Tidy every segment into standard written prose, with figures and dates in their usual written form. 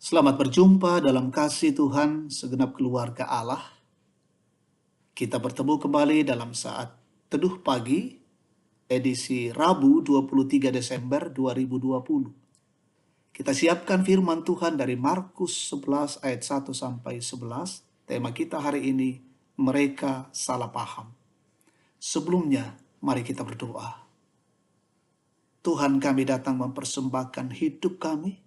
Selamat berjumpa dalam kasih Tuhan segenap keluarga Allah. Kita bertemu kembali dalam saat teduh pagi, edisi Rabu 23 Desember 2020. Kita siapkan firman Tuhan dari Markus 11 ayat 1 sampai 11. Tema kita hari ini, mereka salah paham. Sebelumnya, mari kita berdoa. Tuhan, kami datang mempersembahkan hidup kami.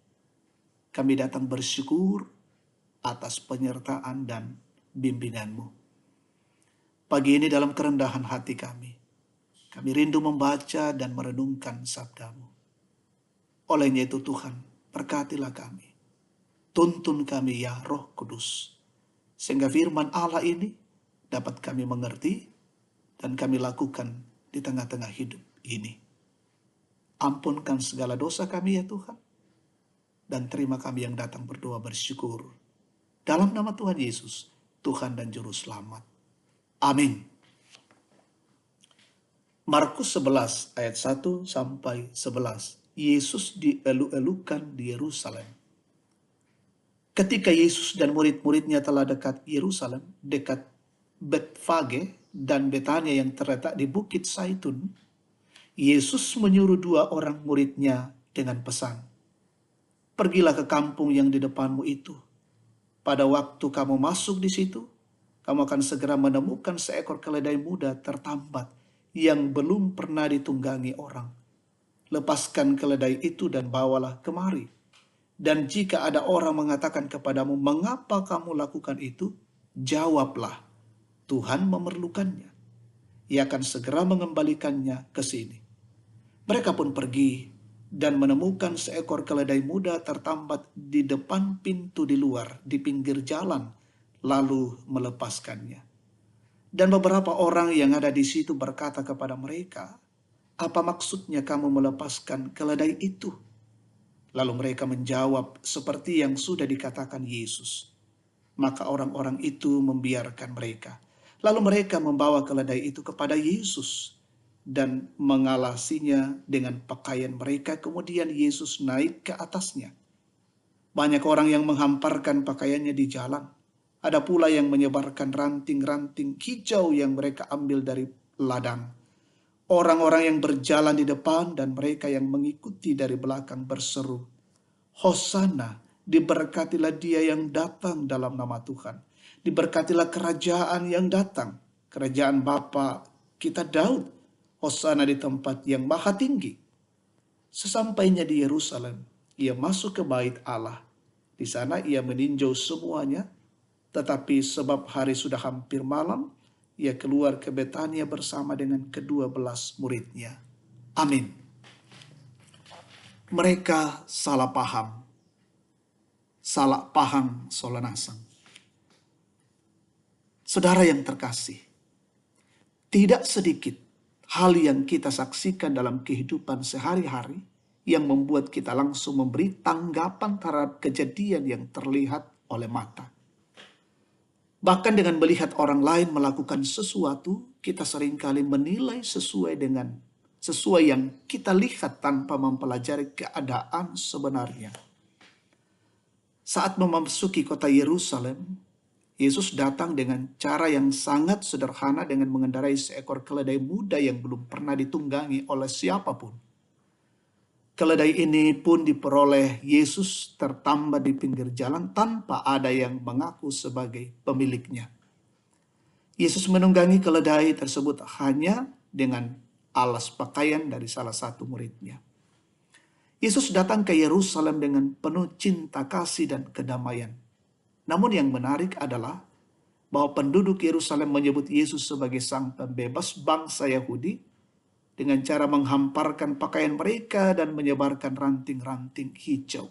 Kami datang bersyukur atas penyertaan dan bimbingan-Mu. Pagi ini dalam kerendahan hati kami rindu membaca dan merenungkan sabda-Mu. Olehnya itu Tuhan, berkatilah kami. Tuntun kami ya Roh Kudus, sehingga firman Allah ini dapat kami mengerti dan kami lakukan di tengah-tengah hidup ini. Ampunkan segala dosa kami ya Tuhan, dan terima kami yang datang berdoa bersyukur. Dalam nama Tuhan Yesus, Tuhan dan Juru Selamat. Amin. Markus 11 ayat 1 sampai 11. Yesus dielu-elukan di Yerusalem. Ketika Yesus dan murid-muridnya telah dekat Yerusalem, dekat Betfage dan Betania yang terletak di Bukit Zaitun, Yesus menyuruh 2 orang muridnya dengan pesan, "Pergilah ke kampung yang di depanmu itu. Pada waktu kamu masuk di situ, kamu akan segera menemukan seekor keledai muda tertambat yang belum pernah ditunggangi orang. Lepaskan keledai itu dan bawalah kemari. Dan jika ada orang mengatakan kepadamu, mengapa kamu lakukan itu? Jawablah, Tuhan memerlukannya. Ia akan segera mengembalikannya ke sini." Mereka pun pergi dan menemukan seekor keledai muda tertambat di depan pintu di luar, di pinggir jalan, lalu melepaskannya. Dan beberapa orang yang ada di situ berkata kepada mereka, "Apa maksudnya kamu melepaskan keledai itu?" Lalu mereka menjawab seperti yang sudah dikatakan Yesus. Maka orang-orang itu membiarkan mereka. Lalu mereka membawa keledai itu kepada Yesus dan mengalasinya dengan pakaian mereka. Kemudian Yesus naik ke atasnya. Banyak orang yang menghamparkan pakaiannya di jalan. Ada pula yang menyebarkan ranting-ranting hijau yang mereka ambil dari ladang. Orang-orang yang berjalan di depan dan mereka yang mengikuti dari belakang berseru, "Hosana, diberkatilah dia yang datang dalam nama Tuhan. Diberkatilah kerajaan yang datang, kerajaan Bapa kita Daud. Hosana di tempat yang maha tinggi." Sesampainya di Yerusalem, ia masuk ke bait Allah. Di sana ia meninjau semuanya, tetapi sebab hari sudah hampir malam, ia keluar ke Betania bersama dengan ke-12 muridnya. Amin. Mereka salah paham. Salah paham solanasang. Saudara yang terkasih, tidak sedikit hal yang kita saksikan dalam kehidupan sehari-hari yang membuat kita langsung memberi tanggapan terhadap kejadian yang terlihat oleh mata. Bahkan dengan melihat orang lain melakukan sesuatu, kita seringkali menilai sesuai yang kita lihat tanpa mempelajari keadaan sebenarnya. Saat memasuki kota Yerusalem, Yesus datang dengan cara yang sangat sederhana dengan mengendarai seekor keledai muda yang belum pernah ditunggangi oleh siapapun. Keledai ini pun diperoleh Yesus tertambat di pinggir jalan tanpa ada yang mengaku sebagai pemiliknya. Yesus menunggangi keledai tersebut hanya dengan alas pakaian dari salah satu muridnya. Yesus datang ke Yerusalem dengan penuh cinta kasih dan kedamaian. Namun yang menarik adalah bahwa penduduk Yerusalem menyebut Yesus sebagai sang pembebas bangsa Yahudi dengan cara menghamparkan pakaian mereka dan menyebarkan ranting-ranting hijau.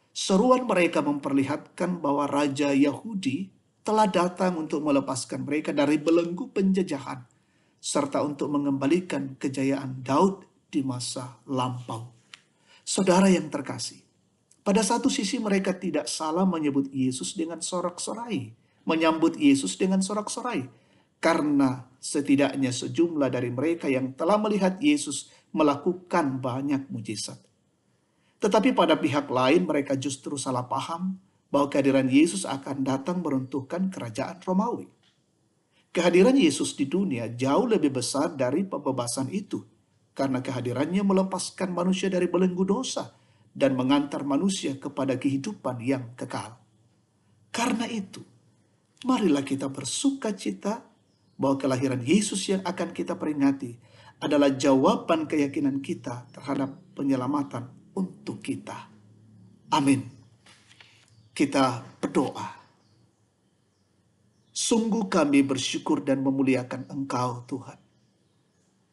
Seruan mereka memperlihatkan bahwa Raja Yahudi telah datang untuk melepaskan mereka dari belenggu penjajahan, serta untuk mengembalikan kejayaan Daud di masa lampau. Saudara yang terkasih, pada satu sisi mereka tidak salah menyebut Yesus dengan sorak-sorai, menyambut Yesus dengan sorak-sorai, karena setidaknya sejumlah dari mereka yang telah melihat Yesus melakukan banyak mujizat. Tetapi pada pihak lain mereka justru salah paham bahwa kehadiran Yesus akan datang meruntuhkan kerajaan Romawi. Kehadiran Yesus di dunia jauh lebih besar dari pembebasan itu, karena kehadirannya melepaskan manusia dari belenggu dosa dan mengantar manusia kepada kehidupan yang kekal. Karena itu, marilah kita bersuka cita bahwa kelahiran Yesus yang akan kita peringati adalah jawaban keyakinan kita terhadap penyelamatan untuk kita. Amin. Kita berdoa. Sungguh kami bersyukur dan memuliakan Engkau, Tuhan,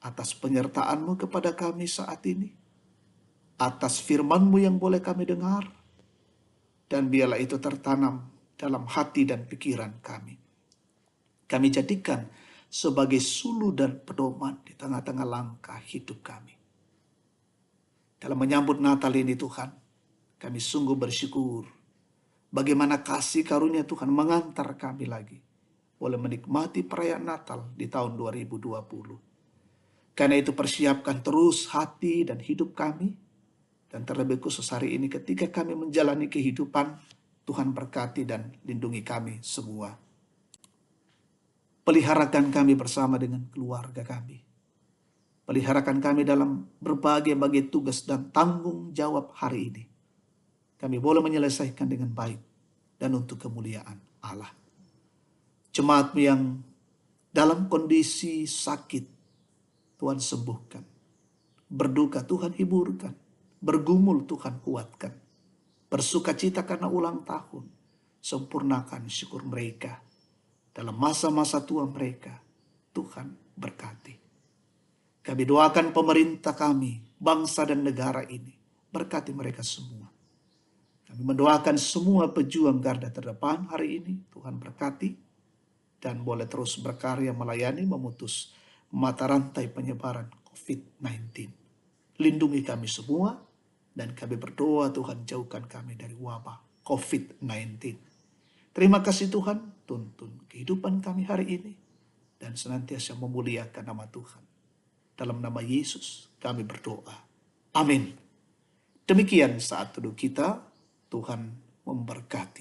atas penyertaan-Mu kepada kami saat ini, atas firman-Mu yang boleh kami dengar, dan biarlah itu tertanam dalam hati dan pikiran kami. Kami jadikan sebagai sulu dan pedoman di tengah-tengah langkah hidup kami. Dalam menyambut Natal ini, Tuhan, kami sungguh bersyukur bagaimana kasih karunia Tuhan mengantar kami lagi boleh menikmati perayaan Natal di tahun 2020. Karena itu persiapkan terus hati dan hidup kami, dan terlebih khusus hari ini ketika kami menjalani kehidupan, Tuhan berkati dan lindungi kami semua. Peliharakan kami bersama dengan keluarga kami. Peliharakan kami dalam berbagai-bagai tugas dan tanggung jawab hari ini. Kami boleh menyelesaikan dengan baik dan untuk kemuliaan Allah. Jemaat yang dalam kondisi sakit, Tuhan sembuhkan. Berduka Tuhan hiburkan. Bergumul Tuhan kuatkan. Bersuka cita karena ulang tahun. Sempurnakan syukur mereka. Dalam masa-masa tua mereka, Tuhan berkati. Kami doakan pemerintah kami, bangsa dan negara ini. Berkati mereka semua. Kami mendoakan semua pejuang garda terdepan hari ini. Tuhan berkati. Dan boleh terus berkarya melayani memutus mata rantai penyebaran COVID-19. Lindungi kami semua dan kami berdoa Tuhan jauhkan kami dari wabah COVID-19. Terima kasih Tuhan, tuntun kehidupan kami hari ini dan senantiasa memuliakan nama Tuhan. Dalam nama Yesus kami berdoa. Amin. Demikian saat teduh kita, Tuhan memberkati.